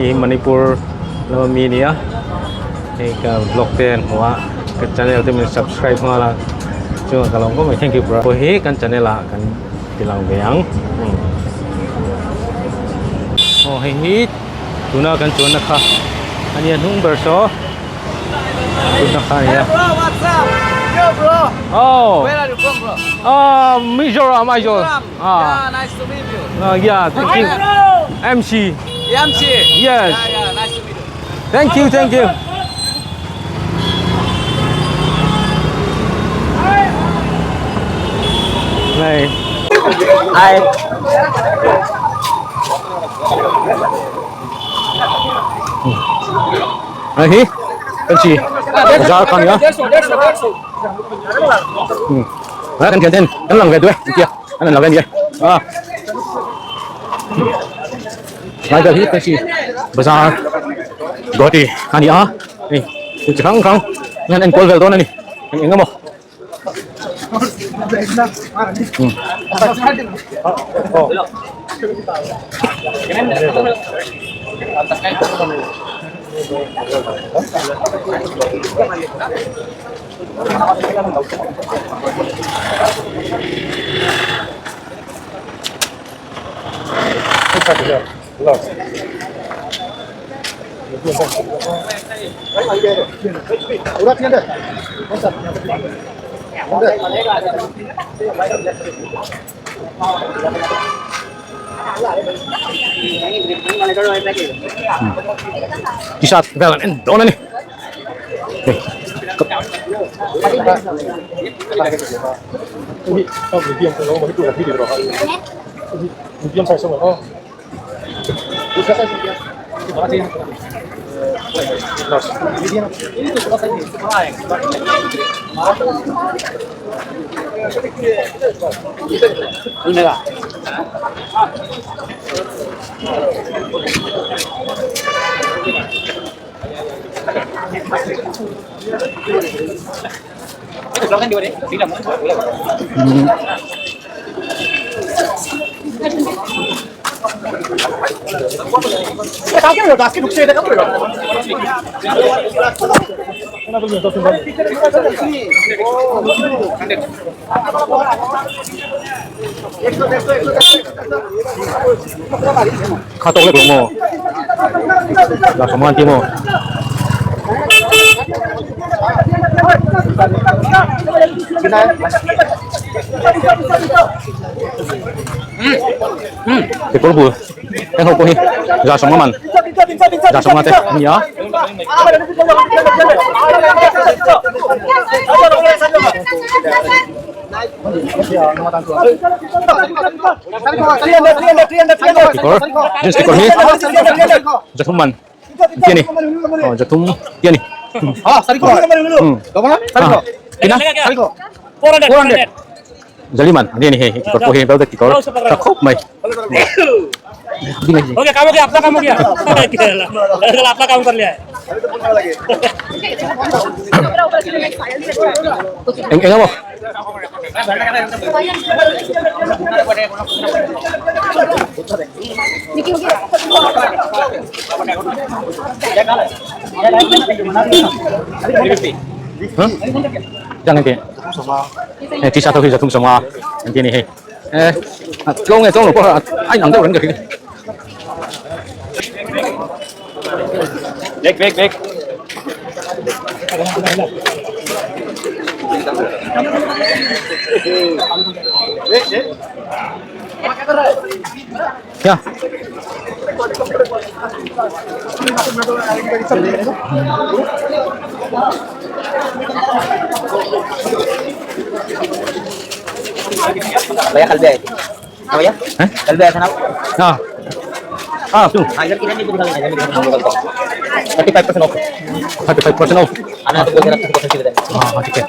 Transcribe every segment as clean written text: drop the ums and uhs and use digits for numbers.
Di Manipur nama mini ya, ini ke vlog ten, wah ke channel itu subscribe malah. Cuma kalau enggak, thank you bro. Kohi kan channel lah kan bilang bayang. Oh ini tuna kan tuna kah? Ani yang berso tuna kah ya? Bro, what's up? Yo bro. Oh. Where are you from, bro? Mizoram. Yeah, nice to meet you. Yeah, thank you. MC. MC. Yes. Yeah, nice to meet you. Thank you. Này. Ai. Này, con chị. Ra con nhá. Đó, con kia tên, con lần về tuổi, kia, con lần về kia. Lại giờ hít con chị. Bây giờ gọi thì anh đi á. Này, chỉ không, nên anh quay về tôi này, anh ngắm không? Bisa jalan dona nih. Katok lagi mo. Lah kemanti mo. Dekor bu, yang hoko hi, ja semua man, ja semua teh, ini ya. Dekor, jenis dekor hi, jatum man, dia nih, oh jatum, dia nih. Sariko. Sariko. Kina? Sariko. 400. Jaliman, dia nih, dekor pohi, bel dekor, takut mai. Okay काम हो गया अपना काम हो गया अपना काम कर लिया है Enggak mau. Jangan kayak. Di satu kita tunggu semua. Nanti nih. Trông này trông là có anh nằm đâu đến kìa. Bếc. Ya. Bayar kalbe. Apa ya? Kalbe sana. Tuh. Ajar kita ni kita kali aja 35% off. 35% off. Anak tu boleh dapat posisi kita. Okay.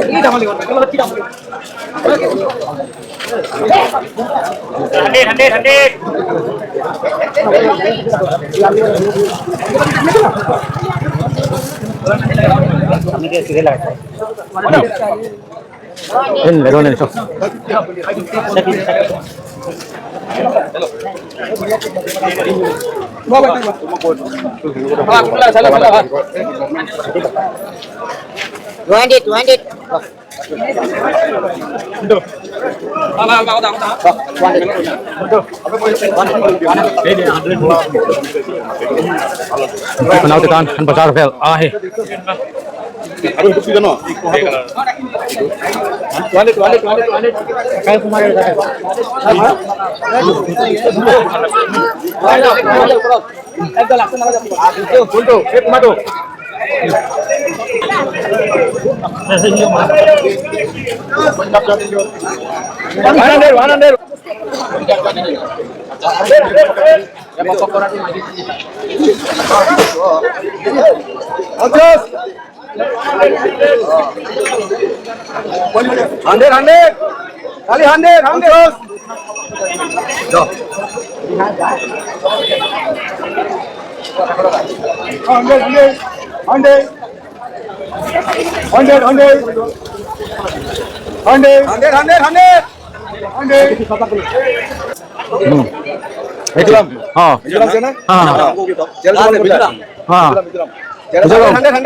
Ini dah boleh. Kalau tidak boleh. Hadir. In le don so. Penau tekan kan pasar vel. Ah he. Oh.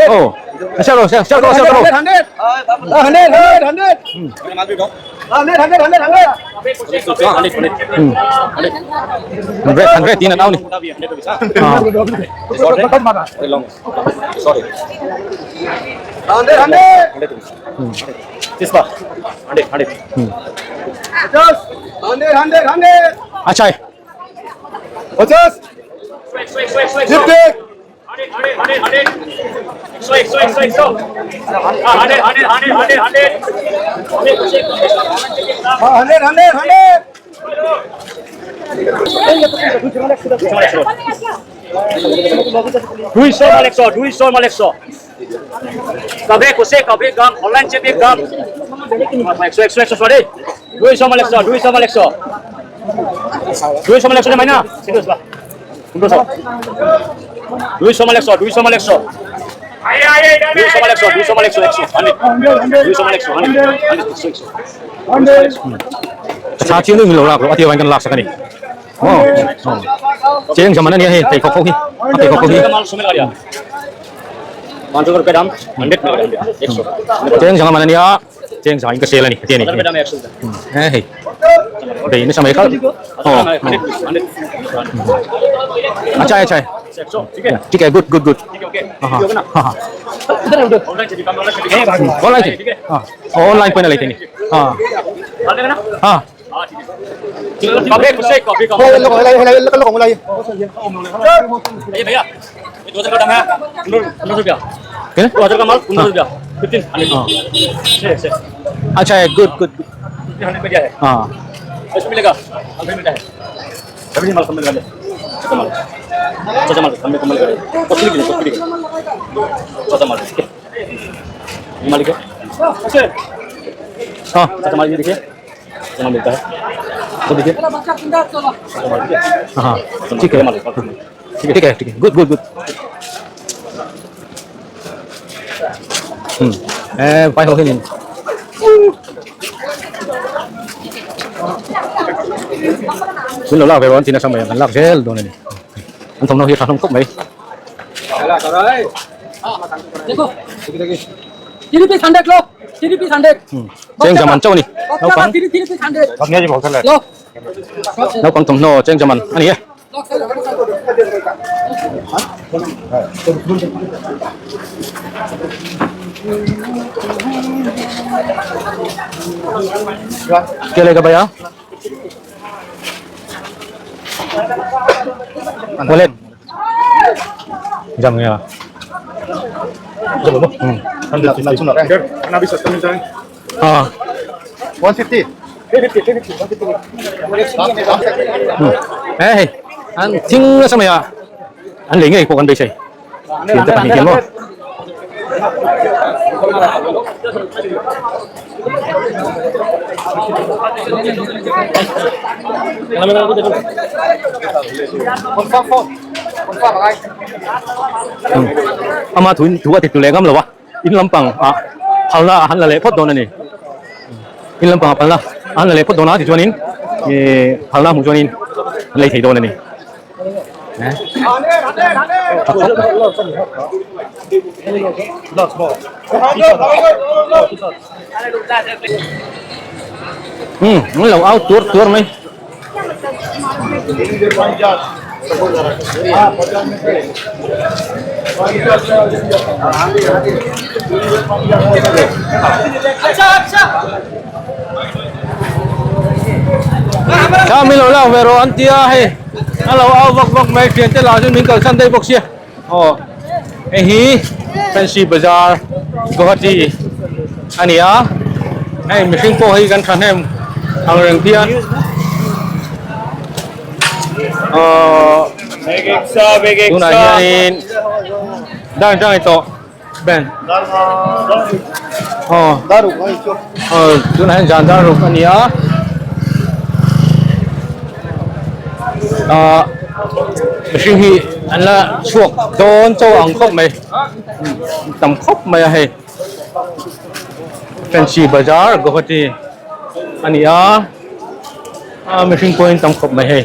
Oh. Siapa lo? Hundred ini tahu nih. Acai. Duiso Malexo. Kabe kuse kabe gam online check gam. Exo sorry. Duiso Malexo. Duiso mana? Serius ba? Duiso Malexo. Duiso Malexo. Sachi lu ngilo lah, ati wan kan lak sakani. Oh. Jeng zaman ni he, tai kokok hi. Tai kokok hi. Mantul ke dam, 100 Jeng zaman mana ni ya? Jeng zaman ke sela ni, dia ni. Hei. Dei ini sama ekal. Oh. Acai. ठीक है good online हाँ online पे ना लेते नहीं हाँ हाँ ये भैया 2000 का दाम है 15 रुपया 2000 का माल 15 रुपया 15 अच्छा है गुड 100 में दिया है हाँ ऐसे मिलेगा मिलता है सभी माल कम मिलेगा छोटा माल कम मिलेगा पतली छोटा माल ये मालिक है हाँ छोटा माल ये देखिए माल मिलता है तो देखिए हाँ ठीक है good phải không nhìn xin lỗi là về bọn chị là xong rồi anh làm cái đồ này anh thông nó hiệp không cốc mấy देखो GDP 100 low GDP 100 trên zaman châu này nấu con GDP 100 thật nghe gì bảo thật là low nấu con tổng nô trên zaman anh ấy kia lấy cái bay á wallet jam nghe à jam apa Kenapa bisa teman-teman? ah 150. hey anh听了什么呀anh lấy cái của anh đây xây tiền tất cả tiền luôn ama thun thu ati tu le gam lo wa in lampang a halna han la le phot don ani in lam pang pala an le pot dona ti chuanin phalna mu chuanin lei thei don ani mun lo au tur mai kami lo lao vero antia he alo au vok mai khian te la jun min kal san dei bok sia hi fancy bazaar Guwahati ania ai mishing po hi kan khan hem ang reng tian tuna hianin dang ito ben tuna hian jan daruk ania mishing hi an la chuak don cho ang khop mai tam khop mai he fancy bazaar Guwahati ania mishing point tam khop mai he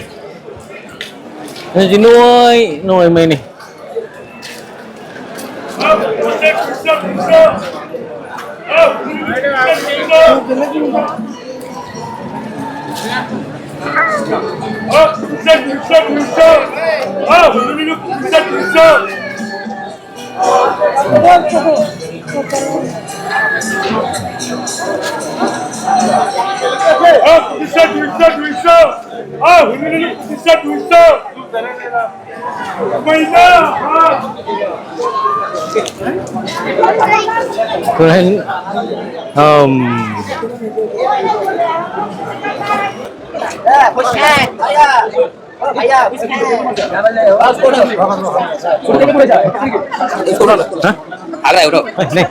Ini nuôi mày nè. Keren. Agak bro. Nih.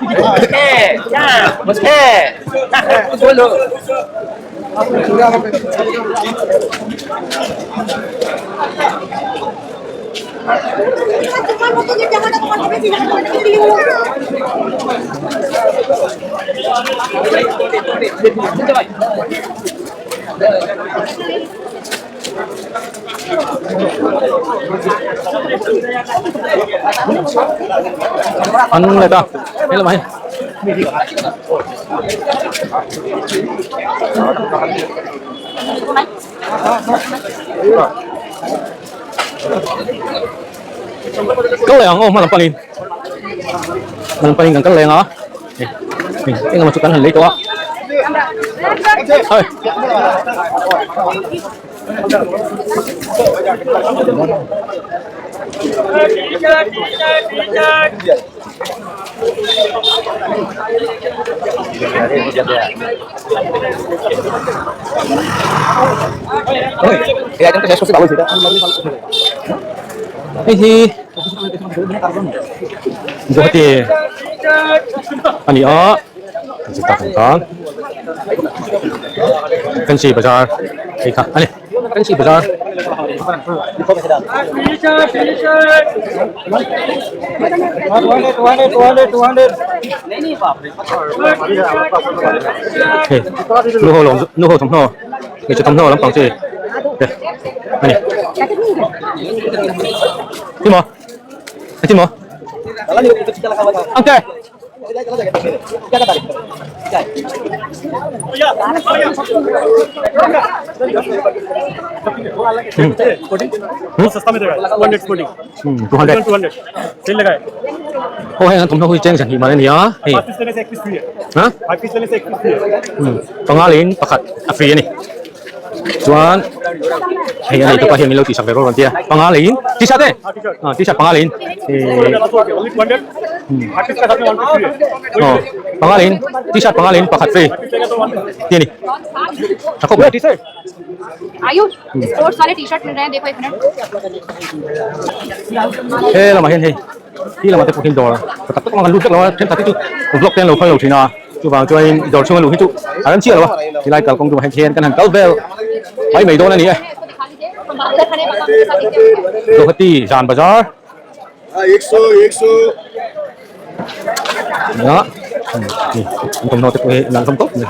Ăn lại ta. Thế là mày. Câu lèng ô mà làm palin. Làm palin gần câu lèng hả? Mình cái mà chụp ảnh hình lấy cho. Thôi. Ya, kan saya suka bagus Ini Guwahati ania kita tentang fancy bazaar ika ani fancy bazaar nuho thong no cái chữ thong no lắm bằng gì ani Timo Timo oke सस्ता में देगा 240 200 cell लगा है ô hay là tổng thống chen chẳng gì mà nên nhớ thì 5 piece लेने से 1 piece free है hả 5 piece लेने से 1 पीस फ्री है pangalin pakat free ni chuan hay này tôi hiện mình lâu tỷ sản về rồi kia pangalin t-shirt đấy t-shirt pangalin thì only 200 5 piece का साथ में 1 piece free है pangalin t-shirt pangalin pakat free ये नहीं aku buat t-shirt आयु sports वाले T shirt मिल रहे हैं देखो 1 minute là mà hiện thì khi là mà tôi hiện đồ là tất cả các lúc đó trên tất cả các blog trên lầu phơi lầu thì nào chú vào cho anh đầu chung lầu thì chú anh chia rồi thì lại cả công chú hành thiên cái hàng cao bell mấy mấy đô này nhỉ Guwahati Jan Bazaar 100 đó Nih, untuk notif langsung top nih.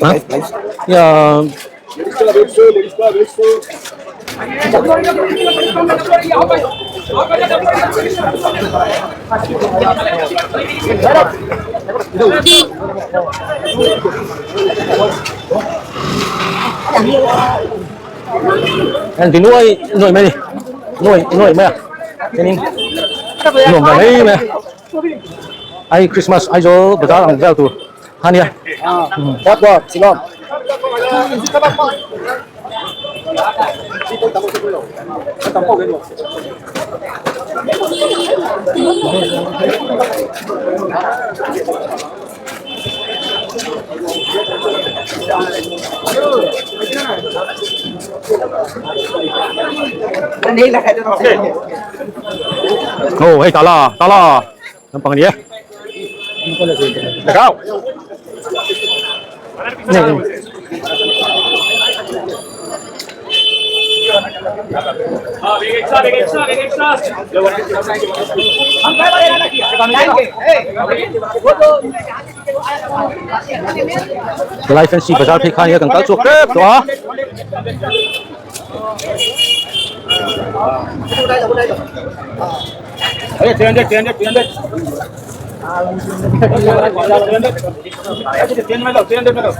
Hah? Ya. Anh thì nuôi nuôi mấy đi nuôi mấy à cái này nuôi cả mấy mấy ai Christmas ai cho bây giờ ăn giao tu hani à đáp qua xin lỗi oh hey tala gampang dia kau nih Lai fancy bazaar पे खाने का कंकाल चौक है तो आ अरे 300 में लो 300 में लो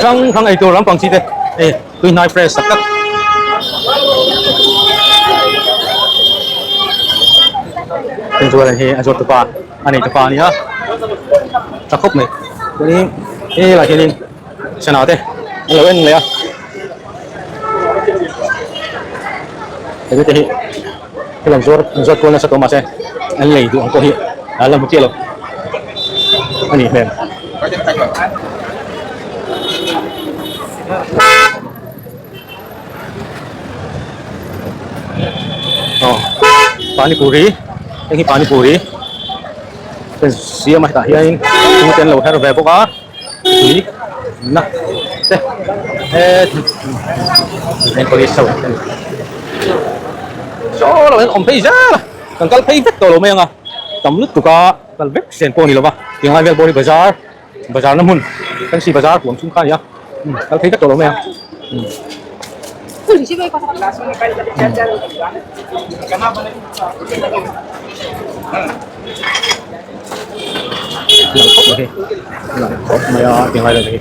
Ôi, thằng ấy tôi lắm bằng gì đây? Ê, tôi nói press sắp cắt. Tên tôi là he azot tupa, anh ấy tupa này ha. Chắc khúc này. Cái này là cái gì? Xem nào thế? Anh lấy anh lấy à? Cái cái lần zor cô là sao tôi mà xem? Anh lấy tụi anh cô hiện, làm một kia rồi. Anh ấy mềm. Oh, pani puri, ini pani puri. Siapa mah tak hiain, kemudian lo harus bebok ah, ini, nah, ini polis tahu. So, lo yang ompe aja, kan kalau pay vet lo memang ah, tamlut tu ka, kalau vet sen poni lo bah, yang ambil boni bazar namun, kan si bazar pun sungkan ya, kalau pay vet lo memang. Langkop maya tinggal lagi.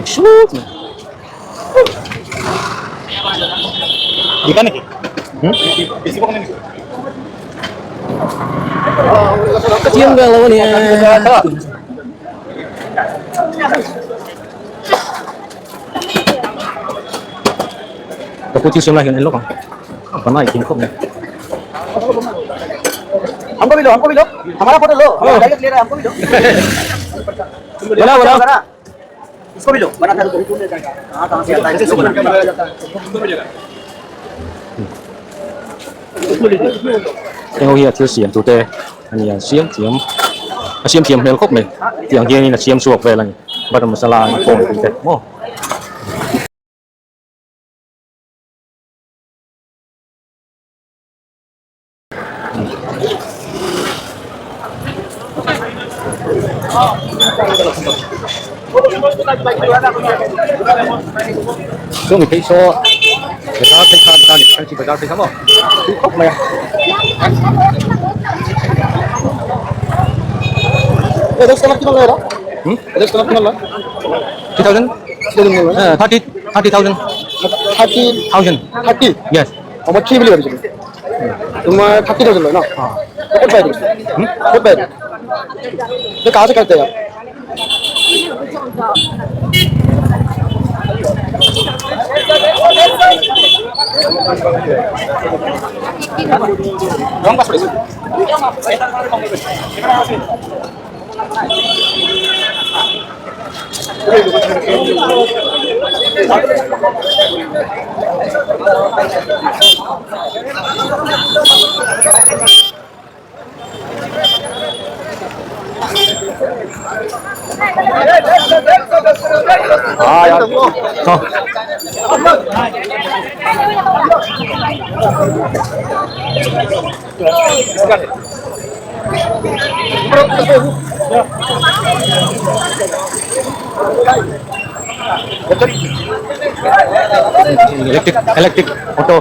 Shoot. Ikan ni? Bisi pun ni. Kecium ke lawan ni? Aku cium lagi ni lokang. Apa nak ikan kau ni? हमको भी लो हमारा photo लो हमारा direct ले रहा है हमको भी लो बना इसको भी लो बना था तो ले जाएगा हां कहां से आता है इसको बना Yang kia thiếu xiêm tụi tê, anh nhà xiêm heo khóc này, tiếng kia là xiêm suộc về là bắt đầu masala này phồng tụi tê, mo. So mình thấy số người ta thấy khăn ta thì anh chị phải ra thấy không? Khóc này. Ada setengah kita lah. Ada setengah kita lah. 3,000? 30,000. 30. 30. Yes. আমার কি বলি ভাবছি তোমার 30,000 लो ना हाँ तो कौन पाएगा कौन पाएगा ये कहाँ से करते हैं रॉन्ग पास पड़ेगा हाँ यार Electric auto.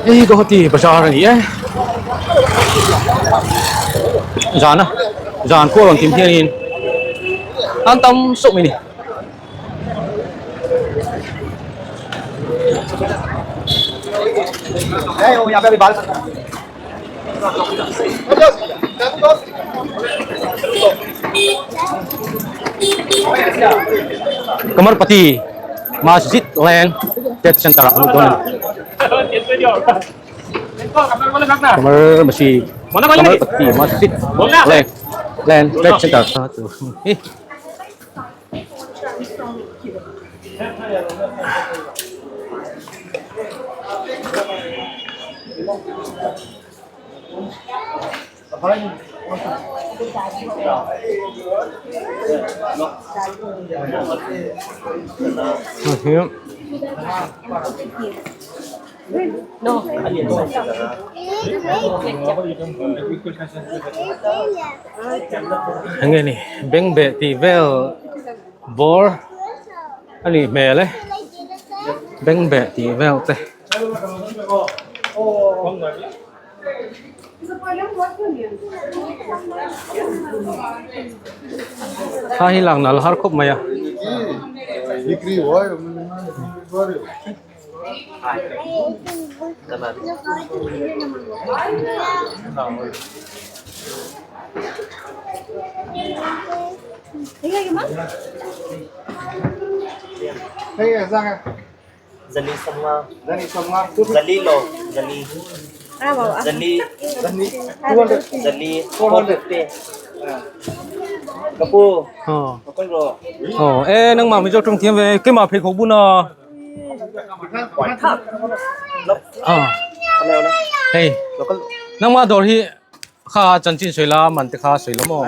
Ê, có tí bà sao này ấy. Dàn á. Dàn cô lòng tìm thiên nhìn. An tâm sụng mình đi. Hey, यहाँ पे अभी बाल Kamarpati Masjid Land Trade Center ano doon. Kamarpati Masjid Land Trade Center. Eh. Hiếm. Anh nghe nè, bánh bẹ thì vel bor, anh này mè lấy, bánh bẹ thì vel thế. Hai lang nal har khop maya. Dikri hoy. Hey, Giang à? Zali sama Dani sama. Zali lo Zali Zali Dani 200. Zali 450 Kapu Ờ. Kapu lo Ê, nang mà mình cho trong thiên về cái mà phải khổ bún à. Quải tháp Lop Leo na Hey, Local nang mà đồ thì khá chân chín sấy la, mình thì khá sấy lắm mò.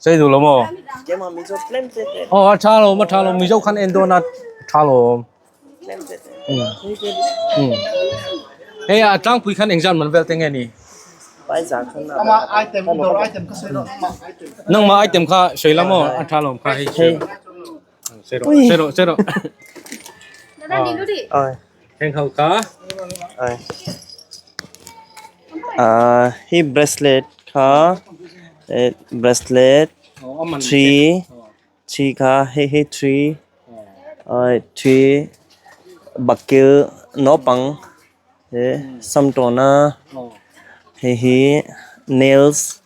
Sấy đủ lắm mò. Cái mà mình cho plan thế Cha lo, mà cha lo, mình cho khăn endo na cha lo. Plan thế Hey, trang pui khăn exam mình về tiếng nghe nè. Phải giá không nào Ama item indoor item kasi no. Nang mà item khá sấy lắm mò, cha lo khá hay sấy. Sấy rồi. दादा नीलू दी Ơi Heng khâu cá. Ơi He bracelet ka bracelet three ka he three three bakil no pang some toner he nails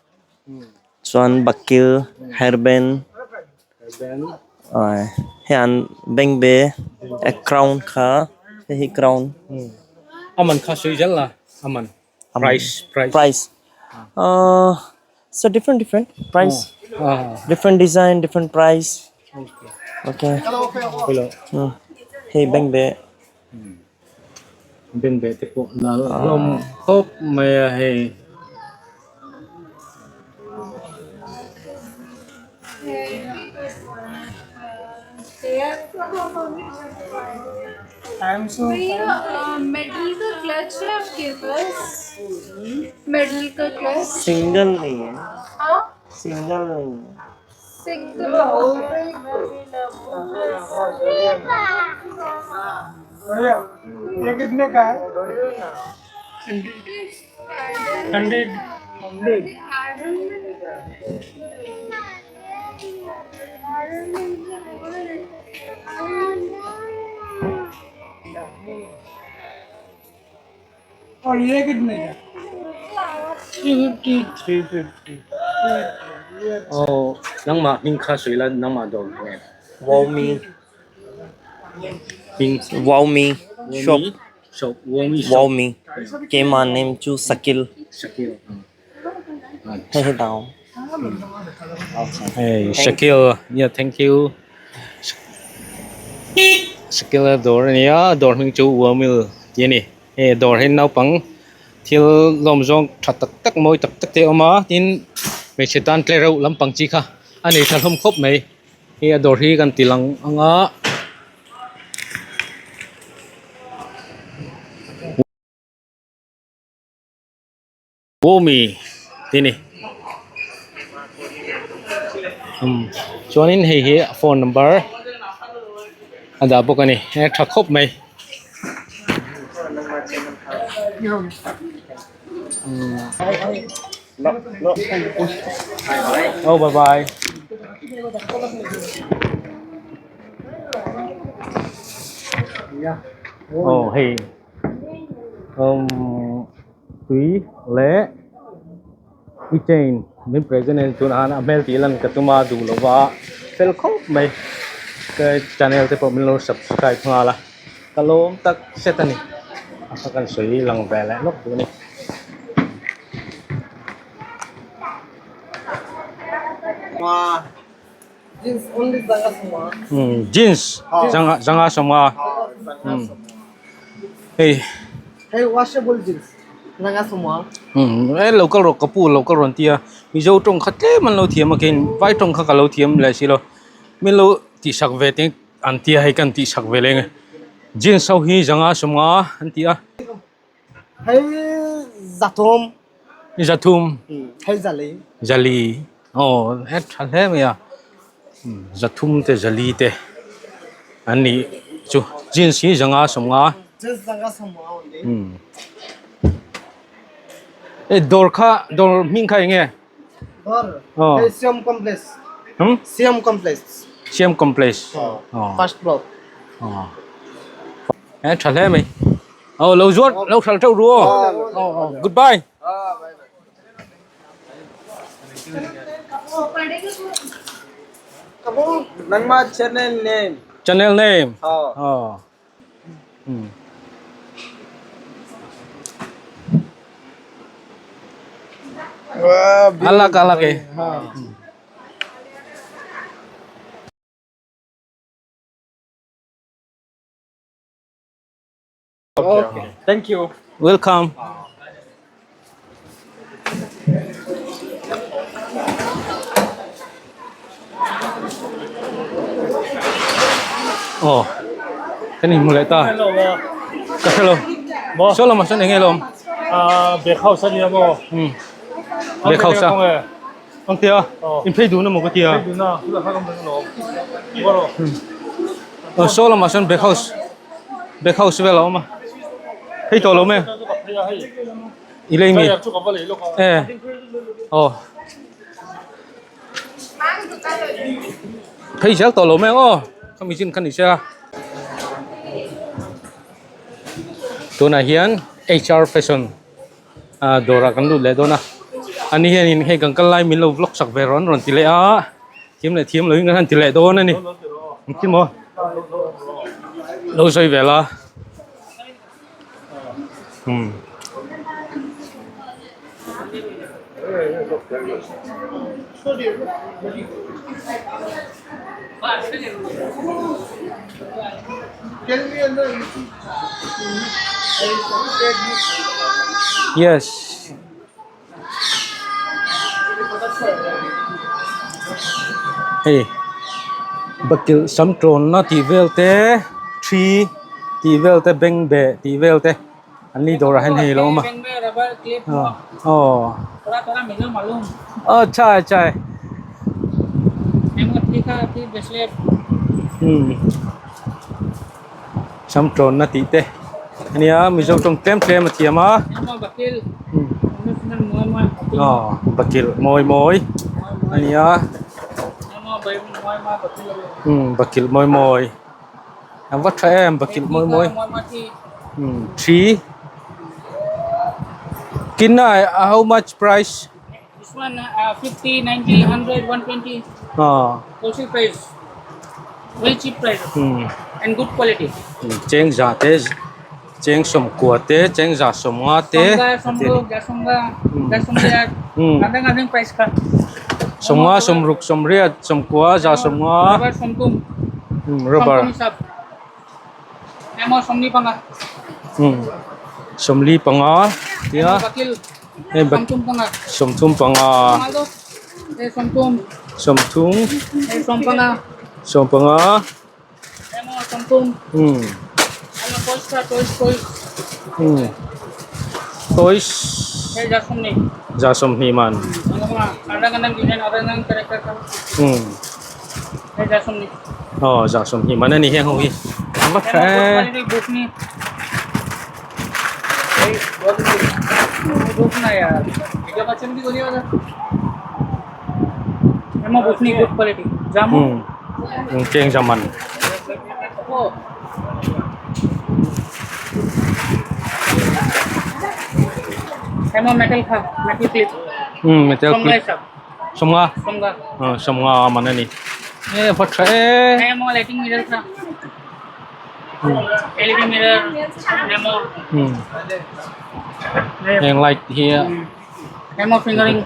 chuan bakil hairband hian beng be a crown ka he crown Aman khá sấy rất là. Aman. Price. So different price different design different price okay hey beng be Bên bể tiếp bộ là lông khốp mè hay. Medal का clutch है आपके पास medal का clutch single नहीं है हाँ single नहीं है ये कितने का है 100 और ये कितने का 350 哦，能买冰咖水了，能买多少钱？ Walmi 冰 Walmi shop 手我们 Walmi Came on name to Sakil ，Shakil， Hey down Hey Shakil, yeah, thank you. Shakil door niya, door mình chú vừa mil, vậy nè, hey door hin nấu bằng, thiếu lom zong chặt tắc môi tắc tiêu mà, tin mấy chế tan kêu rau làm bằng chi kha, anh ấy thật không khóc mấy, hey door hi gan tilang ang á. Womi, ini. Cho nên hi phone number. Ada bukan ni, tak khop mai. Oh, bye bye. Oh, hey. Túy lễ Ichain min president chun han amel tilan katuma du lova fel khop mai ke channel te pom lo subscribe ngala kalom tak setani akan soi lang vele lok tu ni jeans only zanga semua jeans zanga semua hey hey washable jeans zanga semua local rock kapu local ron tia mi zo tong khatle man lo thiam again vai tong kha ka lo thiam la si lo min lo ti sak ve te an tia hai kan ti sak ve leng jeans sau hi zanga semua an tia hey zatom zathum hey zali jali oh het thale me ya zathum te jali te ani chu jeans hi zanga semua jeans zanga semua only dor min khai nge और Oh. hey Siam complex Siam complex Siam complex first block thale me oh lâu ruột lâu thal trâu rùa goodbye nangma channel name oh alak eh okay thank you welcome oh cái này mulai ta cái hello số là mà số này nghe lom别靠山了么？ để khẩu sao ông tia in phải đủ nó một cái tia số là mà số để khẩu sẽ về lâu mà hay tổ lâu mẹ ý lấy mi thấy chắc tổ lâu mẹ không bị xin khăn đi xeตัวน่ะเฮียน HR fashion dora kan lu le dona ani hian in he gang kalai min lo vlog sak ve ron ti le a thiam le thiam lo in han ti le do na ni kim mo lo soi ve la yes hey bakil samtron na ti velte 3 ti velte beng be ti velte ani dora han he lo ma oh थोड़ा थोड़ा मिलो मालूम अच्छा अच्छा Em ngot tika ti bracelet. Samtron na tite. Ania mizo tong tem matiama. Em bakil. Ano sinan mo. Oh, bakil moy. Ania Em bay mo bakil. bakil moy. Ang wat em bakil moy. Mo ti. 3. Kinai how much price? This one 50, 90, 100, 120. Wholesale price. Very cheap price and good quality. Cheng za te cheng som kwa te cheng za som nga te Somgo, gasongga. Kadang-kadang price ka. som nga som ruk som riat som kwa za som nga Rubber somtum. rubber Sab. Emo somni pa nga. som li pa nga tia Bakil. bak Somtum pa nga. som tum pa nga Malo. Somtum. som tung Som pa nga. som pa nga Emo somtum. Ano toys. toys Gasong ni. za som ni man Ano nga. Kadang-kadang design orang ng karakter ka. Gasong ni. za som ni man ni heng hui ang wat Quality book ni. Book na yaar. Ika bachon bhi goli wala. Emo book ni good quality. Jamu. cheng zaman Oh. Emo metal clip. metal Somga clip sab. som nga Somga. som nga man ni wat Emo lighting mirror ka. LED mirror. Emo. yang light here Emo fingering.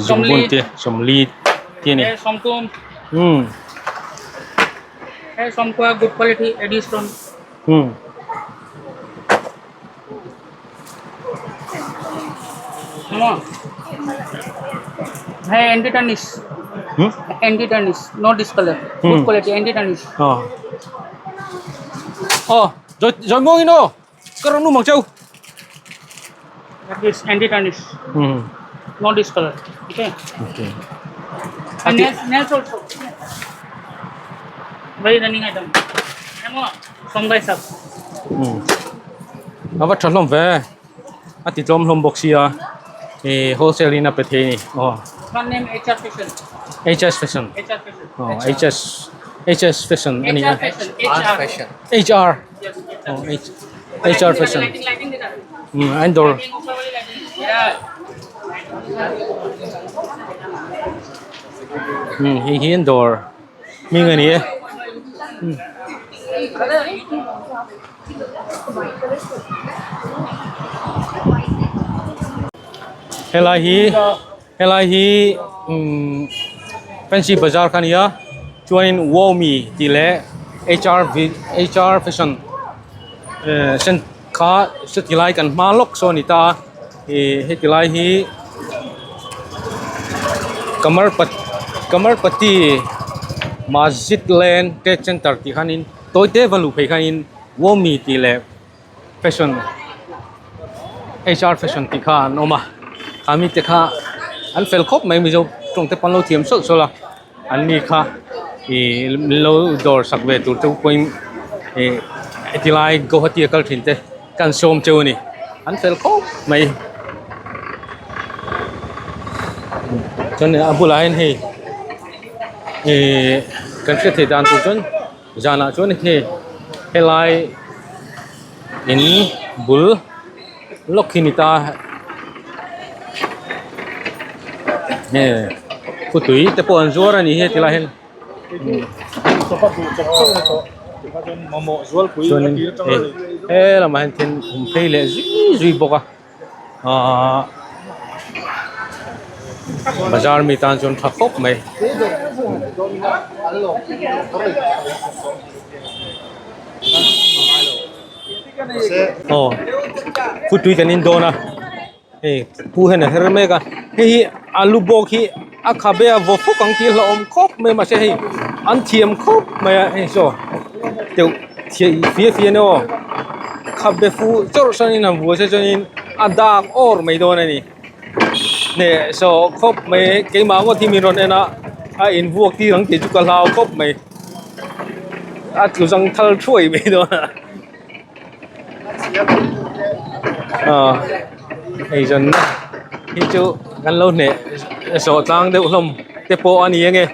som bun te som li te ni Somtum. Somkwa good quality Eddie Stone. Emo. Hey, anti-tarnish. Anti-tarnish. No discolor. Good quality anti-tarnish. rồi ngon ino karang nu mang chau Like this anti-tarnish. No discolor. Okay. okay And nails also. Very running item. Emo. Somgai sab. avat chalom ve ati tlom hlom boxia wholesale ina pe the ni One name HR Fashion. HS fashion HR Fashion. HS fashion ani HR Fashion. HR. HR Yes. HR fashion Lighting deta. indoor Lighting ऊपर वाली lighting. Yeah. hi indoor mi ngai ni helai hi fancy bazaar khania join womi tile HR fashion sen kha setilai kan malok sonita hetilai hi kamar pati masjid land trade center ti khanin toite valu phei khanin womi tile fashion HR fashion ti khan oma kami te kha an fel khop mai mi jo tong te panlo thiam so la an ni kha lo dor sakwe tur tu poin etilai go hati kal thin te kan som cheu ni an fel khop mai chon abula hen he kan se the dan tu chon jana chon he helai in bul lokhinita putui te pon zora ni he tila hen la ma hen ten phei le zui boka bazar mi tan chon thakop mai putui kanin dona pu hen herme ka hi alu bok hi akhabe vo fu kang ti la om khop me ma se hi an thiam khop me so teu fie no khabe fu chor sanin na vo se chanin adak or me do na ni ne so khop me ke ma ngo thi mi ron ena in vuông tí thằng chỉ chụp cái lao cốc mày kiểu răng thal chuối mày đó ấy dân thì chú gần lâu nè số tăng đều không tepo anh ấy nghe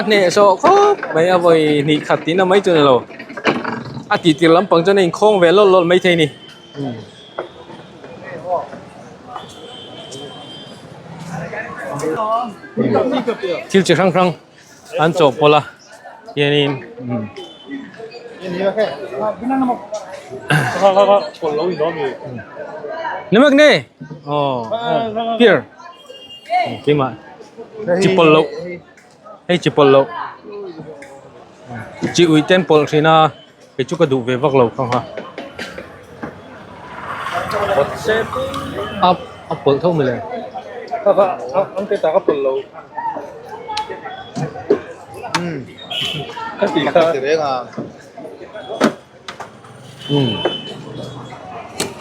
nè số cốc mày à vậy nị khát tí nó mấy chỗ này rồi tí lắm bằng cho nên không về lót mấy thế nè thiếu chỉ khăng ăn chộp pola yenin Nemak ne here kima chipolo hey chipolo chị uy ten pol sina cái chút cái đủ về vắc lầu không ha up pol thâu mình lên ang kita ka polo. Kasi ka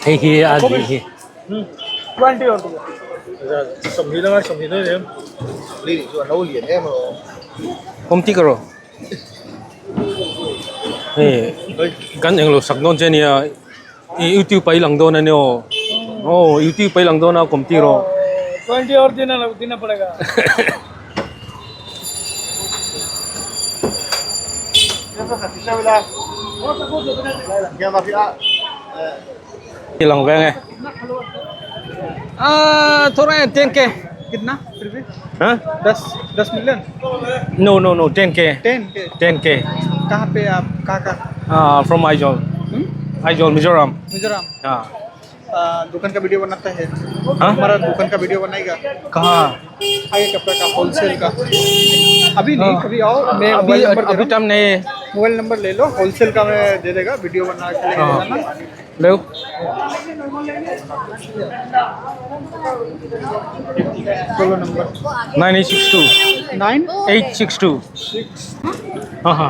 hey hi adi hi 20 or sum hi na em. Li so nấu liền em rồi. công ty karo gan yang lo sak non je ni YouTube pai lang do na ne YouTube pai lang do na công ty ro 20 और देना पड़ेगा. lang về nghe थोड़ा 10k कितना फिर भी हाँ 10 million. no 10k कहाँ पे आप कहाँ from Aizol Mizoram मिजोरम. हाँ दुकान का वीडियो बनाता है. हाँ हमारा दुकान का वीडियो बनाएगा. कहाँ आगे कपड़े का होलसेल का. अभी नहीं कभी आओ. मैं अभी टाइम नहीं मोबाइल नंबर ले लो. होलसेल का मैं दे देगा. वीडियो बना के लेके जाना. ले बोलो नंबर 9862 862 हाँ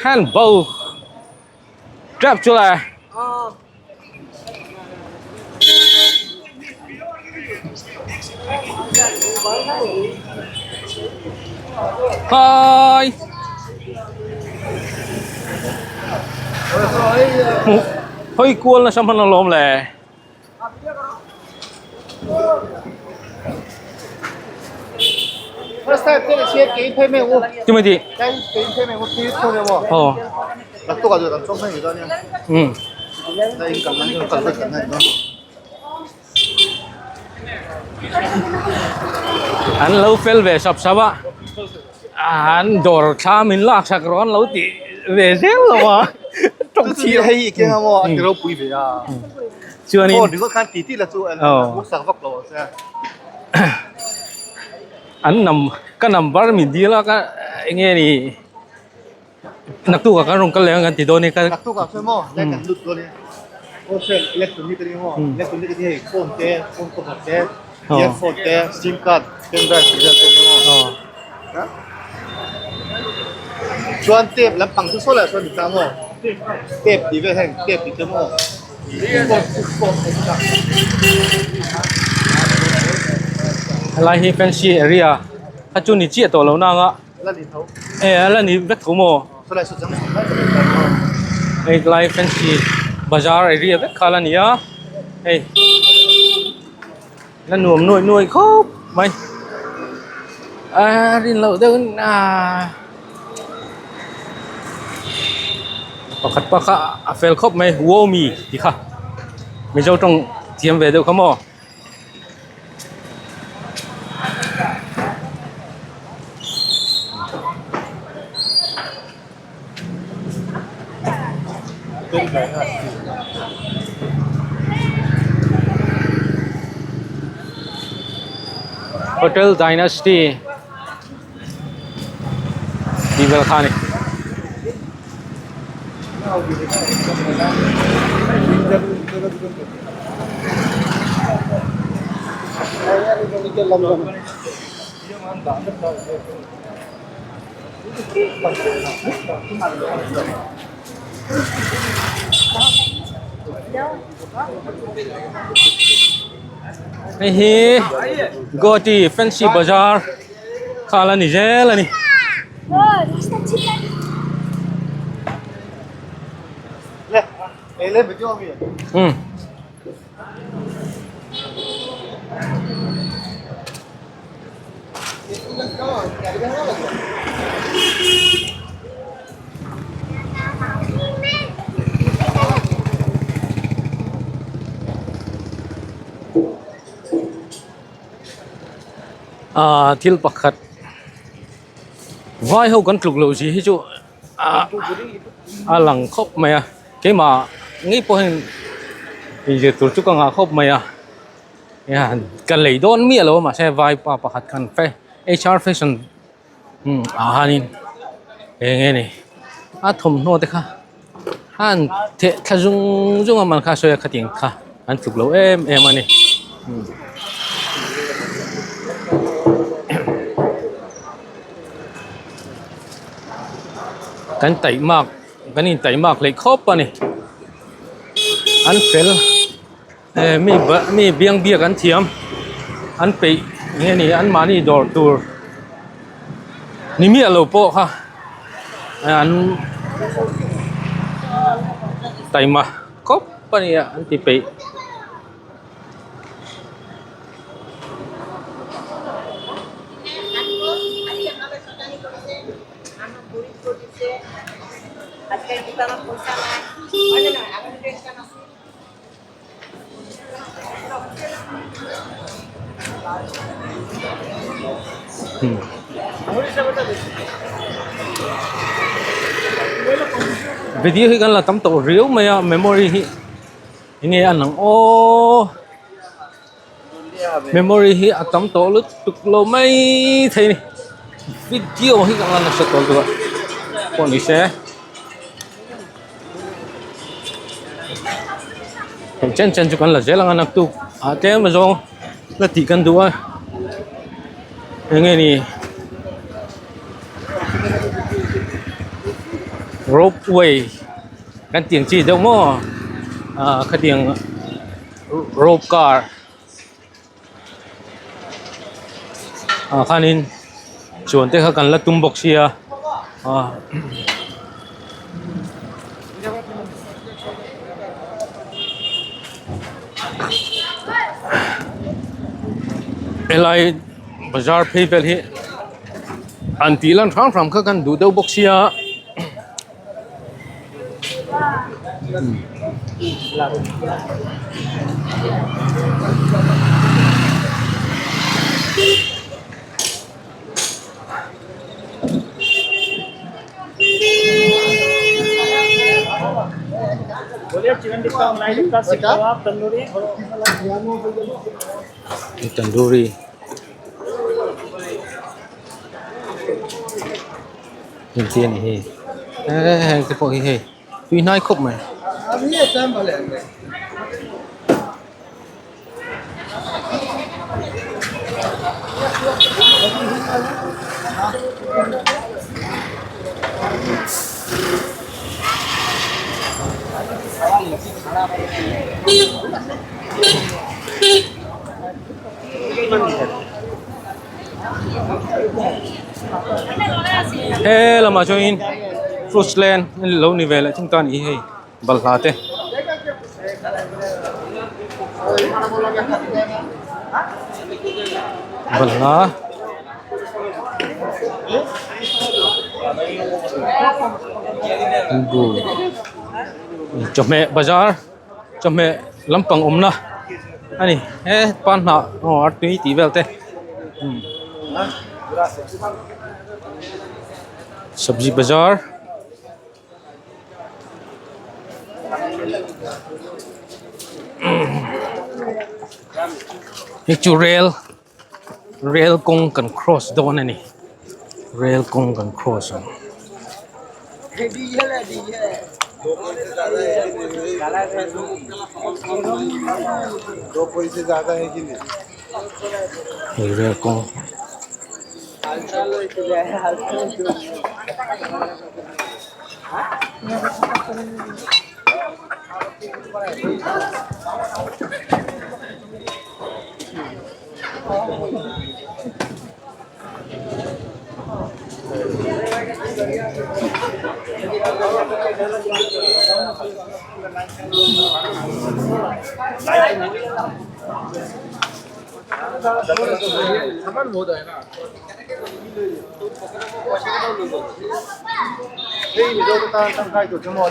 handball trap chỗ này Hi hơi cuốn là xong phần lồm lẻ First time तेरे शेयर कहीं पे मैं वो chứ mấy gì कहीं पे मैं वो तीस हो गया वो लग तो काजू तब चौंका नहीं था नहीं नहीं कमाने को कल तक करना है anh lâu phèn về sập sập á anh đổ xa mình lạc sạc rón lâu thì về rét rồi mà trong chỉ hay cái mà anh đâu bùi về à chưa nên đừng có khăn tí là chú anh quốc sản vóc rồi sao anh nằm bắt mình đi là cái nghe đi nặc tu cả rong cái lẽ ngắn thì đôi này cái nặc tu cả xem mò lại cả lụt rồi ô xe electronic cái gì mò electronic cái gì phone công nghệ thế earphone thế sim card camera cái gì mò chuan tape làm bằng thứ số là chuan sao mò tape đi về hành tape đi tới mò lại hi fancy area à chú ni chia tổ lâu nào á là ni vét thấu mò lại fancy bazaar area vét khá là nia là nuông nuôi khóc mày rin lâu đâu ประคัดปะคะเฟลครบไหมวัวมีดีค่ะไม่เจ้าต้องเทียมเวเดียวเขาหม้อHotel Dynasty di Belkhane. Ini go di Fancy Bazaar. Kala ni jela ni. Ele betul ambil. Thil pakhat vai ho kan tluk lo ji hi chu lang khop mai ke ma ngi po hin je tur chu ka nga khop mai ya kan lei don mi lo ma se vai pa pakhat kan fe HR fashion hanin nge ni thom no te kha han the thajung man kha soya khating kha an tluk lo em aniกันไต่มากกันนี่ไต่มากเลยครบปะนี่อันเฟลมีเบียงเบียกันเทียมอันไปเนี่ยนี่อันมานี่ดอร์ตูนี่มีอะไรโปะค่ะอันไต่มาครบปะนี่อันที่ไปvideo hi kan la tam to riu mai memory hi ini anang memory hi atam to lu tuk lo mai thei ni video hi kan la na sa to tu ko ni se chen chu kan la jelang anak tu te ma zo la ti kan duwa nge ni rope way kan tiếng chi đâu mo cái tiếng rope car khanin chuan te kha kan la tum box sia elai bazar people hi anti lan thang kha kan du deu box sia बोलिए chicken tikka मलाई टिक्का सीख लो आप tandoori tandoori nhìn tiền thì cái bộ cái tuy nói khúc mà là mà cho in Fruitland lâu này về lại chúng ta nghĩ hay bật lá thế bật lá bù Chome Bazaar, Chome Lampang Umna. Ani, pan na, arti ti velte. Sabji Bazaar. Itu rail kong kan cross doon ani. Rail kong kan cross. दो पैसे ज्यादा है कि नहीं Rail kong.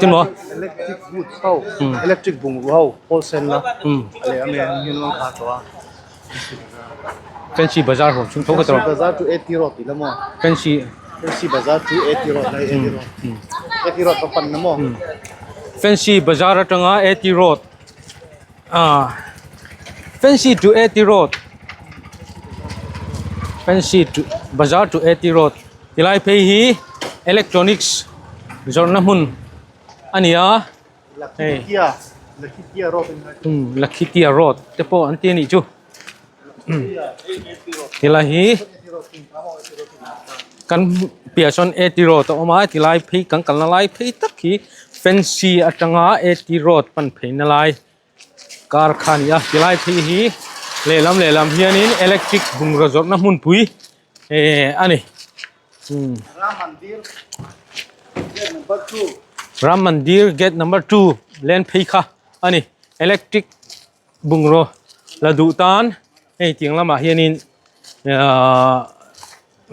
Tin mo? Electric booth हो electric बुंग हो wholesale ना अरे हमें यूनियन का तो Fancy Bazaar ho, chung thok ka बाजार टू 80 रोटी लमो Fancy इसी बाजार टू 80 रोट नहीं 80 रोट तो पन नमो Fancy Bazaar atanga 80 road. Fancy to 80 road. Fancy to Bazaar to 80 road. Tilai pay hi electronics. Zorna mun. Ania. Lakitia road Lakitia road. Tepo anti ni chu. Tilai hi kan piason 80 road to oma tilai pay kan kalai pay takhi Fancy atanga 80 road pan pay nalai. Karkhania tilai phi hi lelam hianin electric bungra zorna mun pui ani Ram Mandir gate number 2 len phi kha ani electric bungro ladu tan ting lama hianin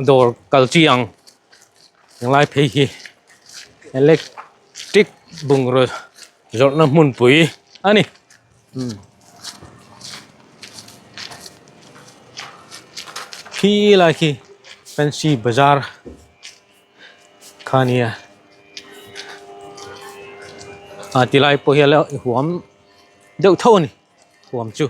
dor kalchiang lai phi hi electric bungro zorna mun pui ani Khi là khi Fancy Bazaar Khania tilai po hiala huam deuh tho ni huam chu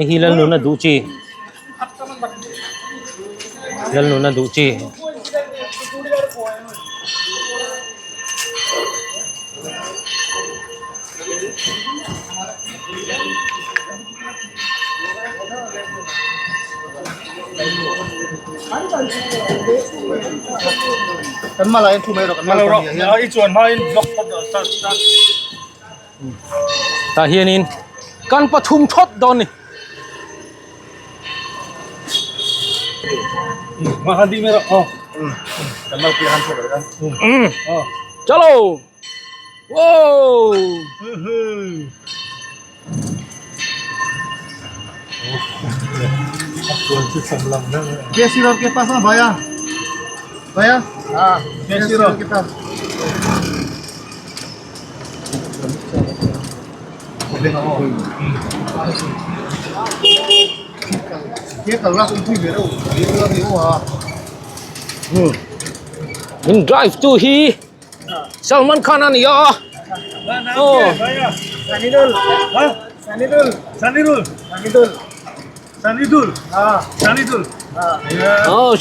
hilal nuna duci hilal nuna duci kan malayan tu mai ro kan malayan i chuan mai block start ta hianin kan pathum thot don ni mahadi mera kan mal pihan tu kan chalo wow कैसी road के पास ना भैया भैया हाँ कैसी road के पास ये कल रात उठी मेरे ये कल नहीं हुआ in drive to hi Salman Khan ani ya Sanidul हाँ Sanidul Sanidul Sanidul Sanidul हाँ Sanidul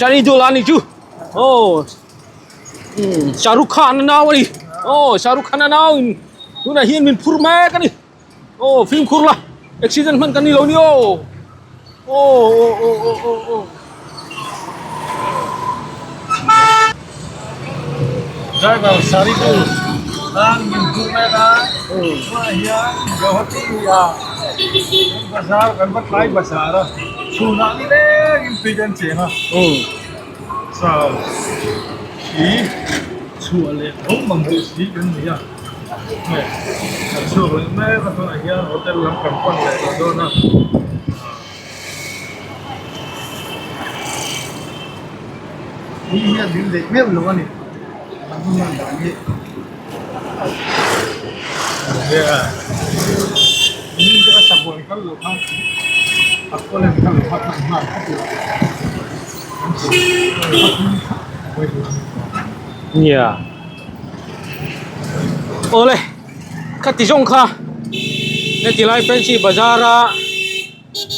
Sanidul ani chu Shahrukh Khan naw ni Shahrukh Khan naw tu na hian min phur ma ka ni film khur la accident man kan ni lo ni driver Sanidul dan min purmeda wah ya Guwahati ya Bazar kan bắt lái bazar đó. Chủ nạn đi đấy, im tùy chân tiền à. Sao? Ý chùa lệ không bằng tự sĩ cái gì à? Mẹ, chùa với mẹ và con này kia, hotel làm cầm quan lệ rồi đó nè. Ý nghĩa đến đấy biết luôn anh. Làm không làm gì. Yeah. Ini kita sabun kan lupa. Aku lagi kan lupa kan. Iya. Oleh kati jong kha. Ne tilai pensi bazara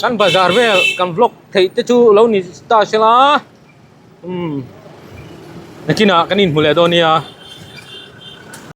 kan bazar vel kan vlog thei te chu lo ni sta sela. Nakina kanin mule donia.